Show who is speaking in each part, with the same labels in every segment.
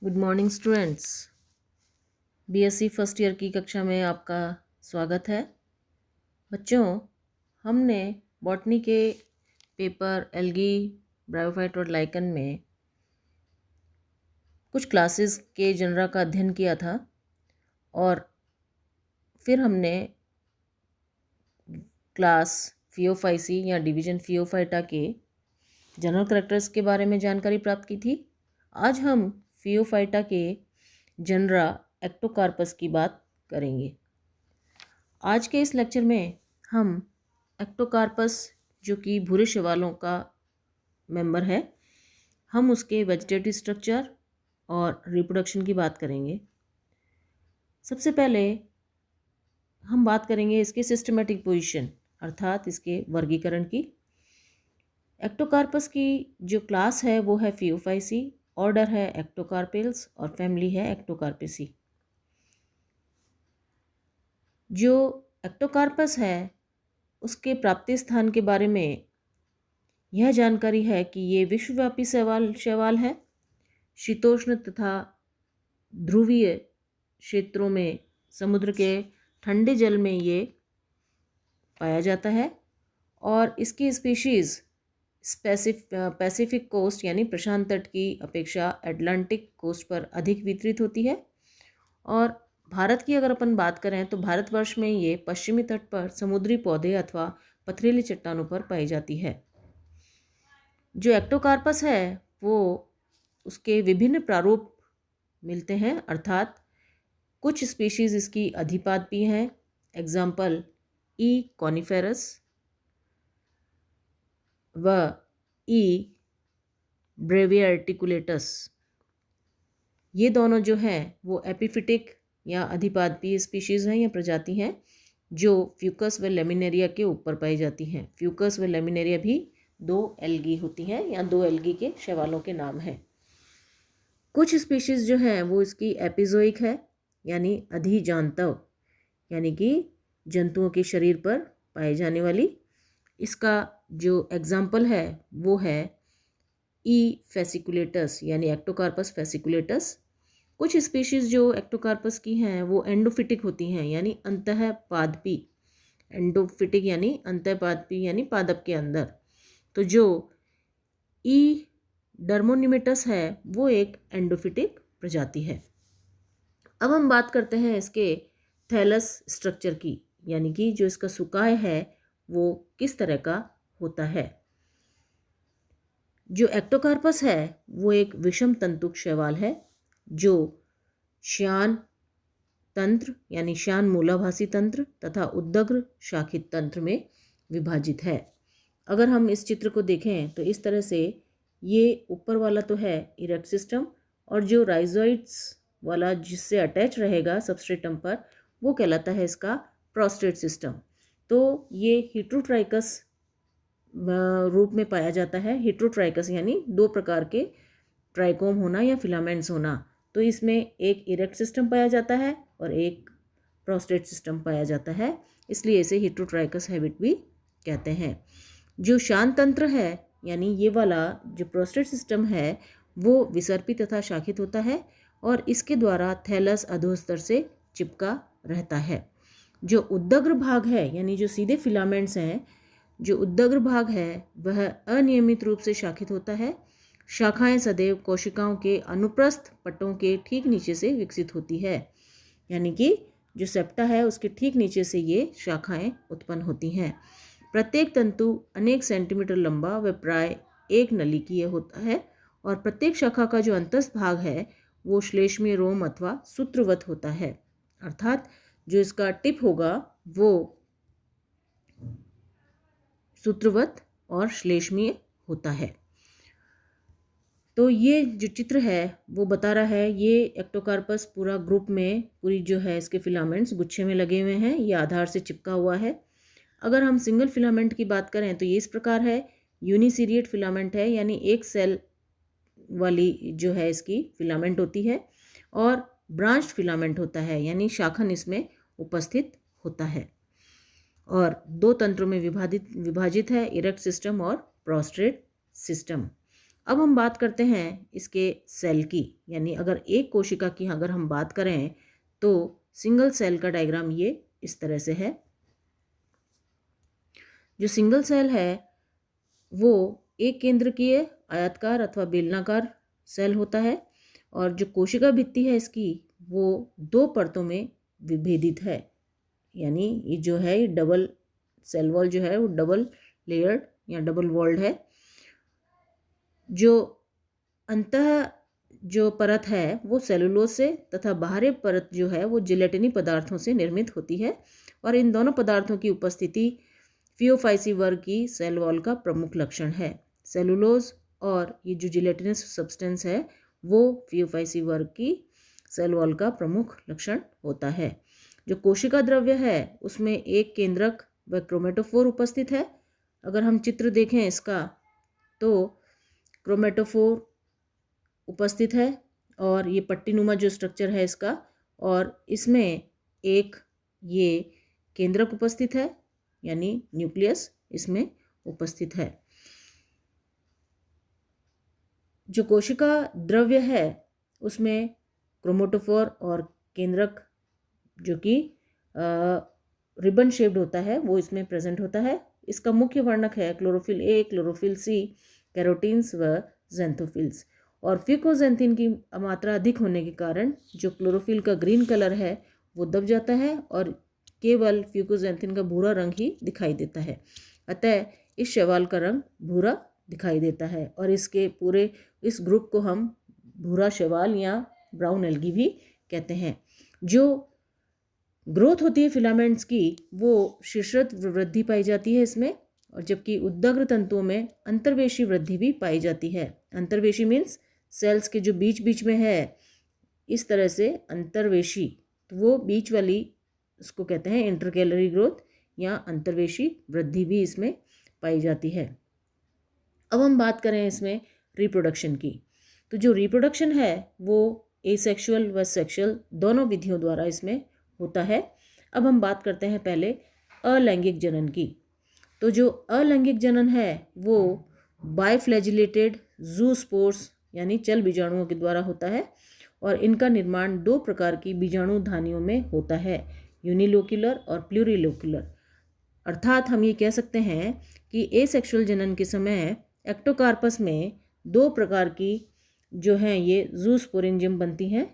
Speaker 1: Good morning students. BSc first year की कक्षा में आपका स्वागत है। बच्चों, हमने बॉटनी के पेपर एल्गी, ब्रायोफाइट और लाइकन में कुछ क्लासेस के जनरा का अध्ययन किया था और फिर हमने क्लास फियोफाइसी या डिवीजन फियोफाइटा के जनरल कैरेक्टर्स के बारे में जानकारी प्राप्त की थी। आज हम फियोफाइटा के जनरा एक्टोकार्पस की बात करेंगे। आज के इस लेक्चर में हम एक्टोकार्पस, जो कि भूरे शैवालों का मेंबर है, हम उसके वेजिटेटिव स्ट्रक्चर और रिप्रोडक्शन की बात करेंगे। सबसे पहले हम बात करेंगे इसके सिस्टमेटिक पोजीशन अर्थात इसके वर्गीकरण की। एक्टोकार्पस की जो क्लास है वो है फियोफाइसी, ऑर्डर है एक्टोकार्पेल्स और फैमिली है एक्टोकार्पेसी। जो एक्टोकार्पस है उसके प्राप्ति स्थान के बारे में यह जानकारी है कि ये विश्वव्यापी शैवाल है। शीतोष्ण तथा ध्रुवीय क्षेत्रों में समुद्र के ठंडे जल में ये पाया जाता है और इसकी स्पीशीज़ पैसिफिक कोस्ट यानी प्रशांत तट की अपेक्षा अटलांटिक कोस्ट पर अधिक वितरित होती है। और भारत की अगर अपन बात करें तो भारतवर्ष में ये पश्चिमी तट पर समुद्री पौधे अथवा पथरीली चट्टानों पर पाई जाती है। जो एक्टोकार्पस है वो उसके विभिन्न प्रारूप मिलते हैं, अर्थात कुछ स्पीशीज़ इसकी अधिपादपी हैं। एग्जाम्पल ई कॉनिफेरस व ई ब्रेवियार्टिकुलेटस, ये दोनों जो हैं वो एपिफिटिक या अधिपादपीय स्पीशीज़ हैं या प्रजाति हैं जो फ्यूकस व लेमिनेरिया के ऊपर पाई जाती हैं। फ्यूकस व लेमिनेरिया भी दो एल्गी होती हैं या दो एल्गी के शैवालों के नाम हैं। कुछ स्पीशीज़ जो हैं वो इसकी एपिजोइक है यानी अधिजांतव, यानी कि जंतुओं के शरीर पर पाई जाने वाली। इसका जो एग्जाम्पल है वो है ई फेसिकुलेटस यानी एक्टोकार्पस फेसिकुलेटस। कुछ स्पीशीज़ जो एक्टोकार्पस की हैं वो एंडोफिटिक होती हैं यानी अंतःपादपी। एंडोफिटिक यानी अंतःपादपी यानी पादप के अंदर। तो जो ई डर्मोनिमेटस है वो एक एंडोफिटिक प्रजाति है। अब हम बात करते हैं इसके थैलस स्ट्रक्चर की, यानी कि जो इसका सुकाय है वो किस तरह का होता है। जो एक्टोकार्पस है वो एक विषम तंतुक शैवाल है जो श्यान तंत्र यानी श्यान मूलाभासी तंत्र तथा उद्दग्र शाखित तंत्र में विभाजित है। अगर हम इस चित्र को देखें तो इस तरह से ये ऊपर वाला तो है इरेक्ट सिस्टम और जो राइजोइड्स वाला जिससे अटैच रहेगा सबस्ट्रेटम पर वो कहलाता है इसका प्रोस्टेट सिस्टम। तो ये हेट्रोट्राइकस रूप में पाया जाता है। हेट्रोट्राइकस यानी दो प्रकार के ट्राइकोम होना या फिलामेंट्स होना। तो इसमें एक इरेक्ट सिस्टम पाया जाता है और एक प्रोस्टेट सिस्टम पाया जाता है, इसलिए इसे हेट्रोट्राइकस हैबिट भी कहते हैं। जो श्यान तंत्र है यानी ये वाला जो प्रोस्टेट सिस्टम है वो विसर्पी तथा शाखित होता है और इसके द्वारा थैलस अधोस्तर से चिपका रहता है। जो उद्दग्र भाग है यानी जो सीधे फिलामेंट्स हैं, जो उद्दग्र भाग है वह अनियमित रूप से शाखित होता है। शाखाएं सदैव कोशिकाओं के अनुप्रस्थ पट्टों के ठीक नीचे से विकसित होती है, यानी कि जो सेप्टा है उसके ठीक नीचे से ये शाखाएं उत्पन्न होती हैं। प्रत्येक तंतु अनेक सेंटीमीटर लंबा व प्राय एक नलिकीय होता है और प्रत्येक शाखा का जो अंतस्थ भाग है वो श्लेष्मीय रोम अथवा सूत्रवत होता है, अर्थात जो इसका टिप होगा वो सूत्रवत और श्लेष्मीय होता है। तो ये जो चित्र है वो बता रहा है ये एक्टोकार्पस पूरा ग्रुप में पूरी जो है इसके फिलामेंट्स गुच्छे में लगे हुए हैं, ये आधार से चिपका हुआ है। अगर हम सिंगल फिलामेंट की बात करें तो ये इस प्रकार है। यूनिसीरिएट फिलामेंट है यानी एक सेल वाली जो है इसकी फिलामेंट होती है और ब्रांच्ड फिलामेंट होता है यानी शाखन इसमें उपस्थित होता है और दो तंत्रों में विभाजित है, इरेक्ट सिस्टम और प्रोस्ट्रेट सिस्टम। अब हम बात करते हैं इसके सेल की, यानी अगर एक कोशिका की अगर हम बात करें तो सिंगल सेल का डायग्राम ये इस तरह से है। जो सिंगल सेल है वो एक केंद्रकीय आयताकार अथवा बेलनाकार सेल होता है, और जो कोशिका भित्ति है इसकी वो दो परतों में विभेदित है, यानी ये जो है ये डबल सेल वॉल जो है वो डबल लेयर्ड या डबल वॉल्ड है। जो अंतः जो परत है वो सेलुलोज से तथा बाहरी परत जो है वो जिलेटिनी पदार्थों से निर्मित होती है, और इन दोनों पदार्थों की उपस्थिति फियोफाइसी वर्ग की सेल वॉल का प्रमुख लक्षण है। सेलुलोज और ये जो जिलेटिनस सब्सटेंस है वो फियोफाइसी वर्ग की सेल वॉल का प्रमुख लक्षण होता है। जो कोशिका द्रव्य है उसमें एक केंद्रक व क्रोमेटोफोर उपस्थित है। अगर हम चित्र देखें इसका तो क्रोमेटोफोर उपस्थित है और ये पट्टीनुमा जो स्ट्रक्चर है इसका, और इसमें एक ये केंद्रक उपस्थित है यानी न्यूक्लियस इसमें उपस्थित है। जो कोशिका द्रव्य है उसमें क्रोमेटोफोर और केंद्रक जो कि रिबन शेप्ड होता है वो इसमें प्रेजेंट होता है। इसका मुख्य वर्णक है chlorophyll A, chlorophyll C, carotenes व जेंथोफिल्स। और फिकोजेंथिन की मात्रा अधिक होने के कारण जो क्लोरोफिल का ग्रीन कलर है वो दब जाता है और केवल फिकोजेंथिन का भूरा रंग ही दिखाई देता है। अतः इस शैवाल का रंग भूरा दिखाई देता है, और इसके पूरे इस ग्रुप को हम भूरा शैवाल या ब्राउन एल्गी भी कहते हैं। जो ग्रोथ होती है फिलामेंट्स की वो शीर्षत वृद्धि पाई जाती है इसमें, और जबकि उद्दग्र तंतुओं में अंतर्वेशी वृद्धि भी पाई जाती है। अंतर्वेशी मीन्स सेल्स के जो बीच बीच में है इस तरह से अंतर्वेशी, तो वो बीच वाली उसको कहते हैं इंटरकैलरी ग्रोथ या अंतर्वेशी वृद्धि भी इसमें पाई जाती है। अब हम बात करें इसमें रिप्रोडक्शन की, तो जो रिप्रोडक्शन है वो एसेक्सुअल व सेक्सुअल दोनों विधियों द्वारा इसमें होता है। अब हम बात करते हैं पहले अलैंगिक जनन की। तो जो अलैंगिक जनन है वो बाइफ्लैजिलेटेड जूस्पोर्स यानी चल बीजाणुओं के द्वारा होता है, और इनका निर्माण दो प्रकार की बीजाणुधानियों में होता है, यूनिलोक्युलर और प्लूरिलोक्युलर। अर्थात हम ये कह सकते हैं कि एसेक्सुअल जनन के समय एक्टोकार्पस में दो प्रकार की जो हैं ये जूस्पोरेंजियम बनती हैं।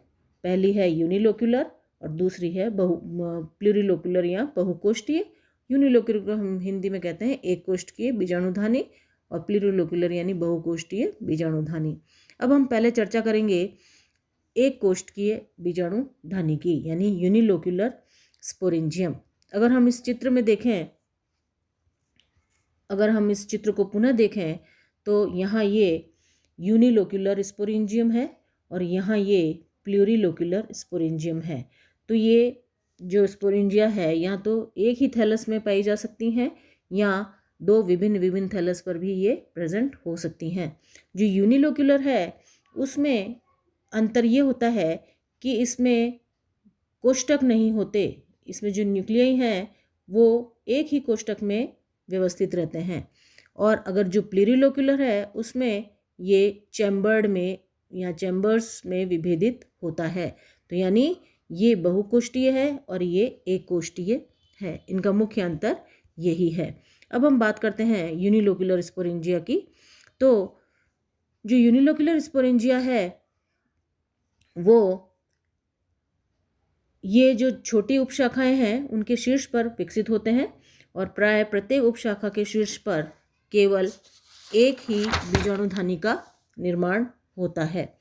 Speaker 1: पहली है यूनिलोक्युलर और दूसरी है प्लूरिलोक्युलर या बहुकोष्ठीय। यूनिलोक्युलर को हम हिंदी में कहते हैं एक कोष्ठकीय बीजाणुधानी, और प्लूरिलोक्युलर यानी बहुकोष्ठीय बीजाणुधानी। अब हम पहले चर्चा करेंगे एक कोष्ठकीय बीजाणुधानी की यानी यूनिलोक्युलर स्पोरेंजियम। अगर हम इस चित्र में देखें, अगर हम इस चित्र को पुनः देखें तो यहाँ ये यूनिलोक्युलर स्पोरेंजियम है और यहाँ ये प्लूरिलोक्युलर स्पोरेंजियम है। तो ये जो स्पोरेंजिया है या तो एक ही थैलस में पाई जा सकती हैं या दो विभिन्न थैलस पर भी ये प्रेजेंट हो सकती हैं। जो यूनिलोक्युलर है उसमें अंतर ये होता है कि इसमें कोष्ठक नहीं होते, इसमें जो न्यूक्लियाई हैं वो एक ही कोष्ठक में व्यवस्थित रहते हैं। और अगर जो प्लूरिलोक्युलर है उसमें ये चैम्बर्ड में या चैम्बर्स में विभेदित होता है। तो यानी ये बहुकोष्ठीय है और ये एक कोष्ठीय है, इनका मुख्य अंतर यही है। अब हम बात करते हैं यूनिलोक्युलर स्पोरेंजिया की। तो जो यूनिलोक्युलर स्पोरेंजिया है वो ये जो छोटी उपशाखाएं हैं उनके शीर्ष पर विकसित होते हैं, और प्राय प्रत्येक उपशाखा के शीर्ष पर केवल एक ही बीजाणुधानी का निर्माण होता है।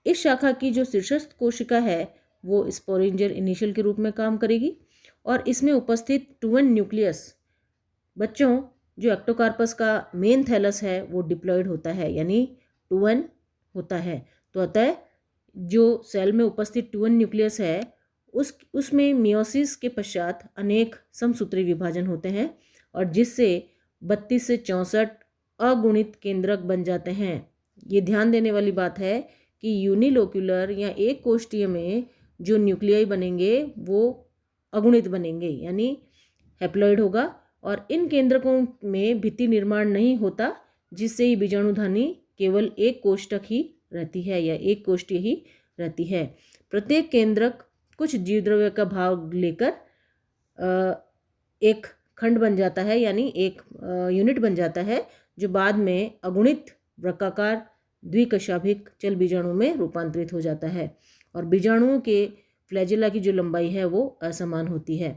Speaker 1: इस शाखा की जो शीर्षस्थ कोशिका है वो स्पोरेंजियर इनिशियल के रूप में काम करेगी, और इसमें उपस्थित 2n न्यूक्लियस बच्चों जो एक्टोकार्पस का मेन थैलस है वो डिप्लॉयड होता है यानी 2n होता है। तो अतः जो सेल में उपस्थित 2n न्यूक्लियस है उसमें मियोसिस के पश्चात अनेक समसूत्री विभाजन होते हैं, और जिससे 32 से 64 अगुणित केंद्रक बन जाते हैं। ये ध्यान देने वाली बात है कि यूनिलोक्युलर या एक कोष्ठीय में जो न्यूक्लियाई बनेंगे वो अगुणित बनेंगे यानी हैप्लॉइड होगा, और इन केंद्रकों में भित्ति निर्माण नहीं होता जिससे ये बीजाणुधानी केवल एक कोष्ठक ही रहती है या एक कोष्ठीय ही रहती है। प्रत्येक केंद्रक कुछ जीवद्रव्य का भाग लेकर एक खंड बन जाता है, यानी एक यूनिट बन जाता है, जो बाद में अगुणित वृक्काकार द्विकशाभिक चल बीजाणु में रूपांतरित हो जाता है। और बीजाणुओं के फ्लैजेला की जो लंबाई है वो असमान होती है।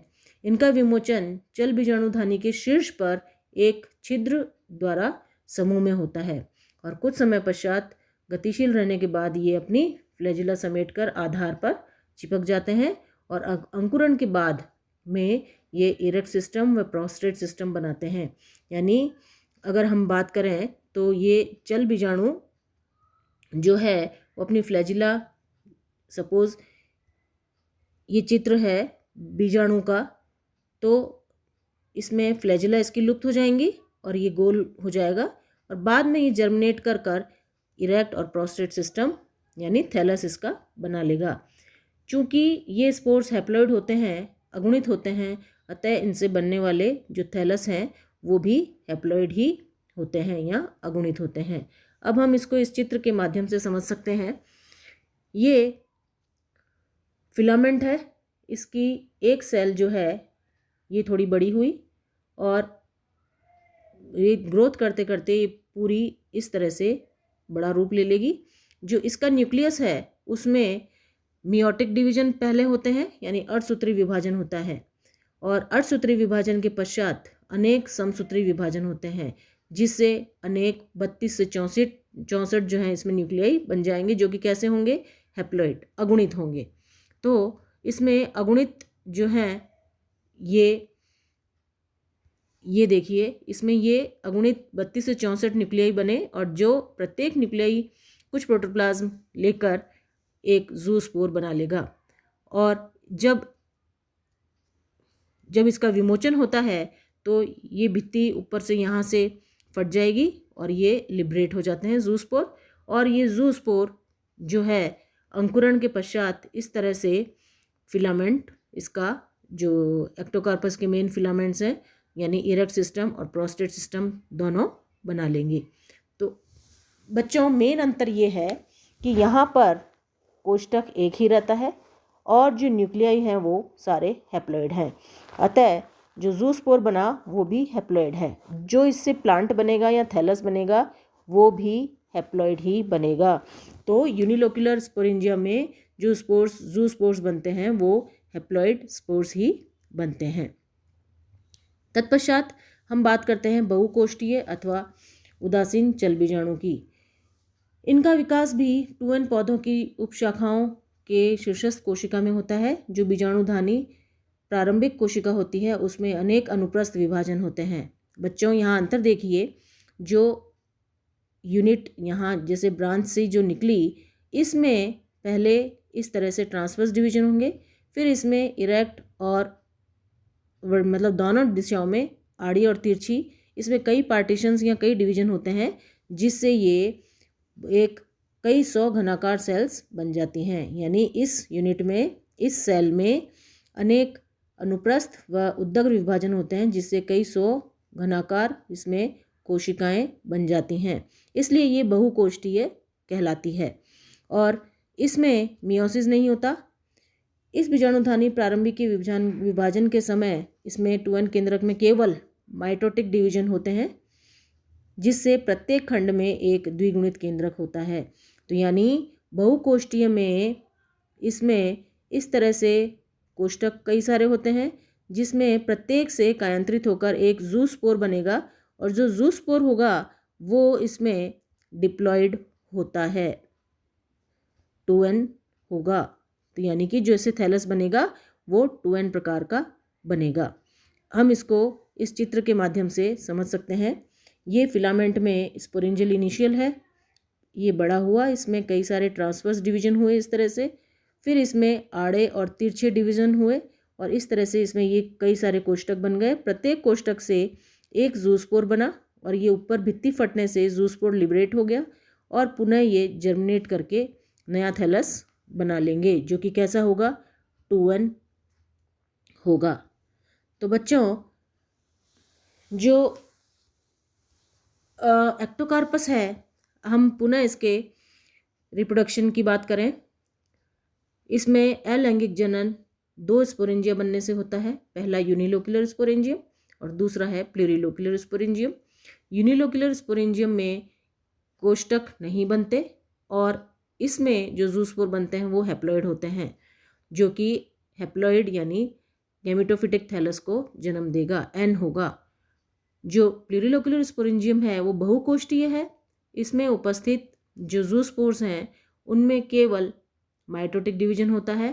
Speaker 1: इनका विमोचन चल बीजाणुधानी के शीर्ष पर एक छिद्र द्वारा समूह में होता है और कुछ समय पश्चात गतिशील रहने के बाद ये अपनी फ्लैजेला समेटकर आधार पर चिपक जाते हैं और अंकुरण के बाद में ये इरेक्ट सिस्टम व प्रोस्टेट सिस्टम बनाते हैं। यानी अगर हम बात करें तो ये चल बीजाणु जो है वो अपनी फ्लैजिला, सपोज ये चित्र है बीजाणु का, तो इसमें फ्लैजिला इसकी लुप्त हो जाएंगी और ये गोल हो जाएगा और बाद में ये जर्मिनेट कर कर इरेक्ट और प्रोस्टेट सिस्टम यानी थैलस इसका बना लेगा। चूँकि ये स्पोर्स हैप्लॉइड होते हैं, अगुणित होते हैं, अतः इनसे बनने वाले जो थैलस हैं वो भी हैप्लॉइड ही होते हैं या अगुणित होते हैं। अब हम इसको इस चित्र के माध्यम से समझ सकते हैं। ये फिलामेंट है, इसकी एक सेल जो है ये थोड़ी बड़ी हुई और ये ग्रोथ करते करते ये पूरी इस तरह से बड़ा रूप ले लेगी। जो इसका न्यूक्लियस है उसमें मियोटिक डिवीजन पहले होते हैं, यानी अर्धसूत्री विभाजन होता है और अर्धसूत्री विभाजन के पश्चात अनेक समसूत्री विभाजन होते हैं, जिससे अनेक 32 से 64 जो हैं इसमें न्यूक्लियाई बन जाएंगे, जो कि कैसे होंगे, हैप्लॉइड, अगुणित होंगे। तो इसमें अगुणित जो हैं ये देखिए, इसमें ये अगुणित 32 से 64 न्यूक्लियाई बने और जो प्रत्येक न्यूक्लियाई कुछ प्रोटोप्लाज्म लेकर एक ज़ूस्पोर बना लेगा और जब इसका विमोचन होता है तो ये भित्ति ऊपर से यहाँ से फट जाएगी और ये लिबरेट हो जाते हैं ज़ूस्पोर। और ये ज़ूस्पोर जो है अंकुरण के पश्चात इस तरह से फिलामेंट, इसका जो एक्टोकार्पस के मेन फिलामेंट्स हैं यानी इरेक्ट सिस्टम और प्रोस्टेट सिस्टम दोनों बना लेंगे। तो बच्चों मेन अंतर ये है कि यहाँ पर कोष्ठक एक ही रहता है और जो न्यूक्लियाई हैं वो सारे हैप्लॉइड हैं, अतः जो ज़ूस्पोर बना वो भी हैप्लॉइड है। जो इससे प्लांट बनेगा या थैलस बनेगा वो भी हैप्लॉइड ही बनेगा। तो यूनिलोक्युलर स्पोरेंजिया में जो ज़ूस्पोर्स बनते हैं वो हैप्लॉइड स्पोर्स ही बनते हैं। तत्पश्चात हम बात करते हैं बहुकोष्ठीय अथवा उदासीन चल बीजाणु की। इनका विकास भी 2N पौधों की उपशाखाओं के शीर्षस्थ कोशिका में होता है। जो बीजाणुधानी प्रारंभिक कोशिका होती है उसमें अनेक अनुप्रस्थ विभाजन होते हैं। बच्चों यहाँ अंतर देखिए, जो यूनिट यहाँ जैसे ब्रांच से जो निकली, इसमें पहले इस तरह से ट्रांसवर्स डिवीजन होंगे, फिर इसमें इरेक्ट और मतलब दोनों दिशाओं में आड़ी और तिरछी, इसमें कई पार्टीशंस या कई डिवीजन होते हैं, जिससे ये एक कई सौ घनाकार सेल्स बन जाती हैं। यानी इस यूनिट में, इस सेल में अनेक अनुप्रस्थ व उद्दग्र विभाजन होते हैं, जिससे कई सौ घनाकार इसमें कोशिकाएं बन जाती हैं। इसलिए ये बहुकोष्ठीय कहलाती है और इसमें मियोसिस नहीं होता। इस बीजाणुधानी प्रारंभिक के विभाजन के समय इसमें 2N केंद्रक में केवल माइटोटिक डिवीजन होते हैं, जिससे प्रत्येक खंड में एक द्विगुणित केंद्रक होता है। तो यानी बहुकोष्ठीय में इसमें इस तरह से कोष्ठक कई सारे होते हैं, जिसमें प्रत्येक से कायांतरित होकर एक ज़ूस्पोर बनेगा और जो ज़ूस्पोर होगा वो इसमें डिप्लॉइड होता है, 2N होगा। तो यानी कि जो इससे थैलस बनेगा वो 2N प्रकार का बनेगा। हम इसको इस चित्र के माध्यम से समझ सकते हैं। ये फिलामेंट में स्पोरेंजियल इनिशियल है, ये बड़ा हुआ, इसमें कई सारे ट्रांसवर्स डिवीजन हुए इस तरह से, फिर इसमें आड़े और तिरछे डिवीजन हुए और इस तरह से इसमें ये कई सारे कोष्ठक बन गए। प्रत्येक कोष्ठक से एक ज़ूस्पोर बना और ये ऊपर भित्ति फटने से ज़ूस्पोर लिबरेट हो गया और पुनः ये जर्मिनेट करके नया थैलस बना लेंगे, जो कि कैसा होगा, 2N होगा। तो बच्चों जो एक्टोकार्पस है, हम पुनः इसके रिप्रोडक्शन की बात करें, इसमें अलैंगिक जनन 2 स्पोरेंजिया बनने से होता है। पहला यूनिलोक्युलर स्पोरेंजियम और दूसरा है प्लूरिलोक्युलर स्पोरेंजियम। यूनिलोक्युलर स्पोरेंजियम में कोष्ठक नहीं बनते और इसमें जो जूस्पोर बनते हैं वो हैप्लॉइड होते हैं, जो कि हैप्लॉइड यानी गैमेटोफिटिक थैलस को जन्म देगा, एन होगा। जो प्लूरिलोक्युलर स्पोरेंजियम है वो बहुकोष्ठीय है। इसमें उपस्थित जो जूस्पोर्स हैं उनमें केवल माइटोटिक डिवीजन होता है,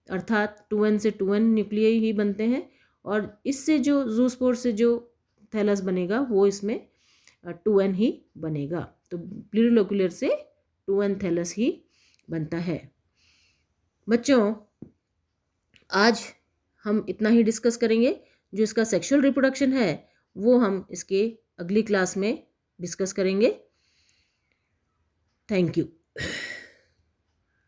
Speaker 1: अर्थात 2n से 2n न्यूक्लियाई ही बनते हैं और इससे जो जूस्पोर से जो थैलस बनेगा वो इसमें 2n ही बनेगा। तो प्लूरिलोक्युलर से 2n थैलस ही बनता है। बच्चों, आज हम इतना ही डिस्कस करेंगे। जो इसका सेक्सुअल रिप्रोडक्शन है वो हम इसके अगली क्लास में डिस्कस करेंगे। Thank you.